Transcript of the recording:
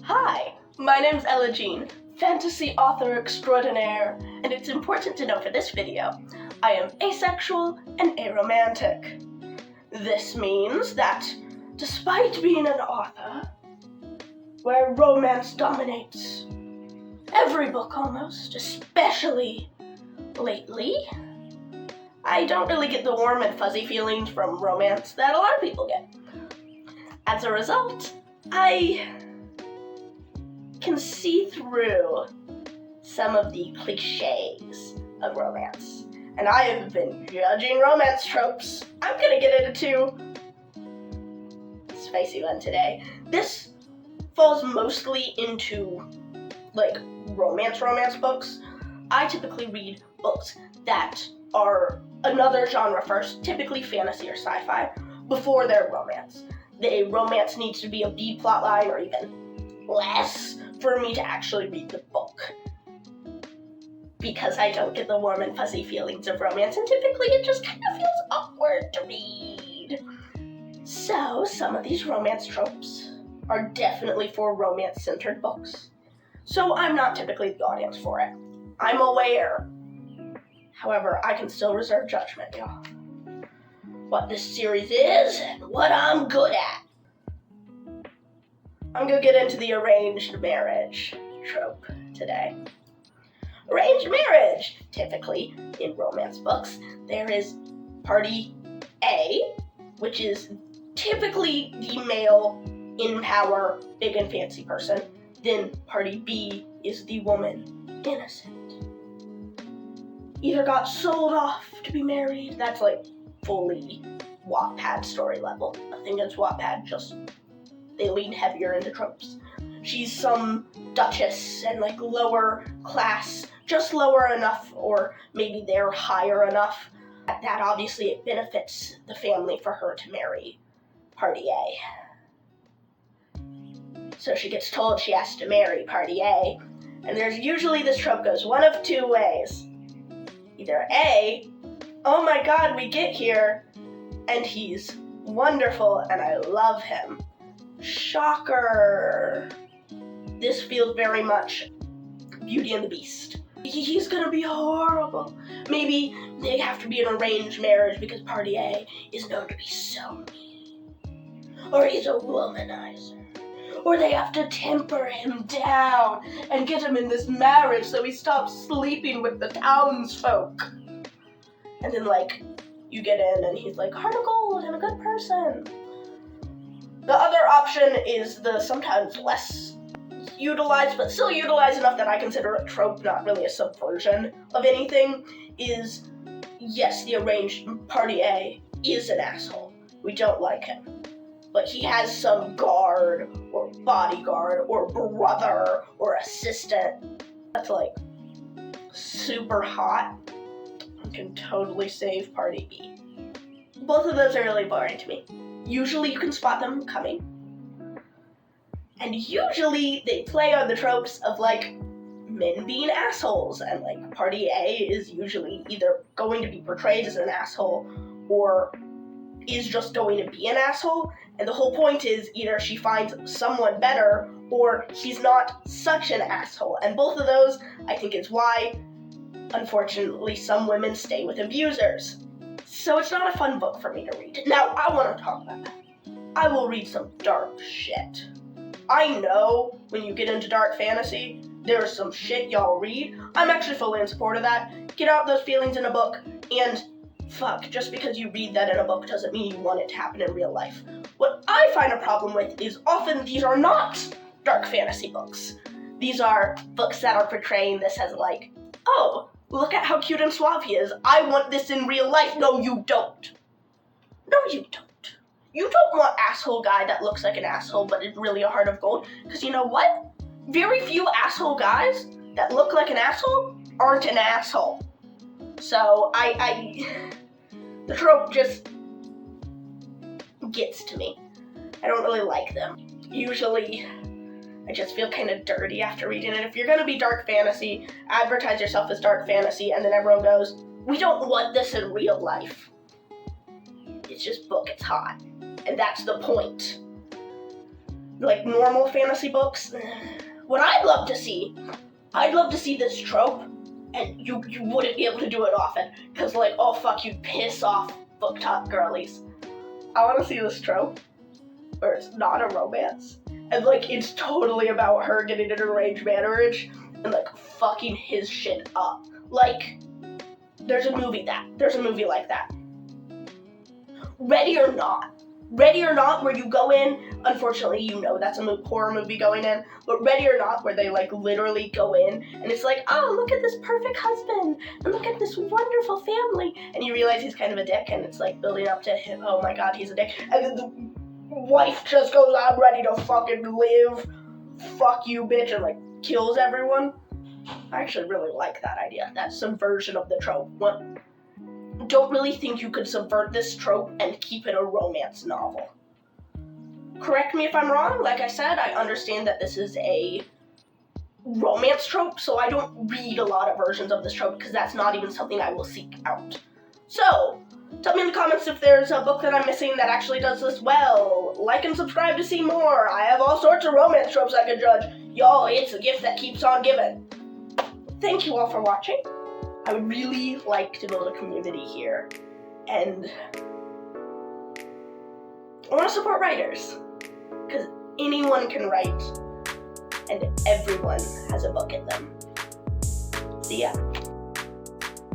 Hi, my name's Ella Jean, fantasy author extraordinaire, and it's important to know for this video, I am asexual and aromantic. This means that, despite being an author, where romance dominates every book almost, especially lately, I don't really get the warm and fuzzy feelings from romance that a lot of people get. As a result, I can see through some of the cliches of romance. And I have been judging romance tropes. I'm gonna get into two spicy one today. This falls mostly into romance books. I typically read books that are another genre first, typically fantasy or sci-fi, before they're romance. The romance needs to be a B plot line or even less for me to actually read the book, because I don't get the warm and fuzzy feelings of romance, and typically it just kind of feels awkward to read. So some of these romance tropes are definitely for romance-centered books, so I'm not typically the audience for it. I'm aware. However, I can still reserve judgment, y'all. What this series is and what I'm good at. I'm gonna get into the arranged marriage trope today. Arranged marriage. Typically, in romance books, there is party A, which is typically the male, in power, big and fancy person. Then party B is the woman, innocent. Either got sold off to be married, that's fully Wattpad story level. Nothing against Wattpad, just they lean heavier into tropes. She's some duchess and lower class, just lower enough, or maybe they're higher enough that obviously it benefits the family for her to marry party A. So she gets told she has to marry party A, and there's usually this trope goes one of two ways. Either A, oh my god, we get here, and he's wonderful and I love him. Shocker. This feels very much Beauty and the Beast. He's gonna be horrible. Maybe they have to be an arranged marriage because party A is known to be so mean. Or he's a womanizer. Or they have to temper him down and get him in this marriage so he stops sleeping with the townsfolk. And then you get in and he's heart of gold and a good person. The other option is the sometimes less utilized, but still utilized enough that I consider a trope, not really a subversion of anything, is, yes, the arranged party A is an asshole. We don't like him. But he has some guard, or bodyguard, or brother, or assistant that's super hot and can totally save party B. Both of those are really boring to me. Usually you can spot them coming. And usually they play on the tropes of men being assholes, and party A is usually either going to be portrayed as an asshole or is just going to be an asshole, and the whole point is either she finds someone better or she's not such an asshole. And both of those, I think, is why, unfortunately, some women stay with abusers. So it's not a fun book for me to read. Now, I want to talk about that. I will read some dark shit. I know when you get into dark fantasy, there's some shit y'all read. I'm actually fully in support of that. Get out those feelings in a book, and fuck, just because you read that in a book doesn't mean you want it to happen in real life. What I find a problem with is often these are not dark fantasy books. These are books that are portraying this as oh, look at how cute and suave he is. I want this in real life. No, you don't. No, you don't. You don't want asshole guy that looks like an asshole but is really a heart of gold. Because you know what? Very few asshole guys that look like an asshole aren't an asshole. So the trope just gets to me. I don't really like them. Usually, I just feel kind of dirty after reading it. If you're gonna be dark fantasy, advertise yourself as dark fantasy, and then everyone goes, we don't want this in real life. It's just book, it's hot. And that's the point. like normal fantasy books. What I'd love to see this trope, and you wouldn't be able to do it often, because like, oh fuck, you'd piss off book talk girlies. I want to see this trope where it's not a romance, and like it's totally about her getting an arranged marriage and like fucking his shit up. Like, there's a movie like that. Ready or Not, where you go in, unfortunately you know that's a horror movie going in, but Ready or Not, where they like literally go in and it's like, oh, look at this perfect husband and look at this wonderful family, and you realize he's kind of a dick, and it's like building up to him, oh my god, he's a dick, and then the wife just goes, I'm ready to fucking live, fuck you bitch, and like kills everyone. I actually really like that idea, that subversion of the trope. Don't really think you could subvert this trope and keep it a romance novel. Correct me if I'm wrong. Like I said, I understand that this is a romance trope, so I don't read a lot of versions of this trope because that's not even something I will seek out. So, tell me in the comments if there's a book that I'm missing that actually does this well. Like and subscribe to see more. I have all sorts of romance tropes I could judge. Y'all, it's a gift that keeps on giving. Thank you all for watching. I would really like to build a community here, and I want to support writers, because anyone can write, and everyone has a book in them. See ya.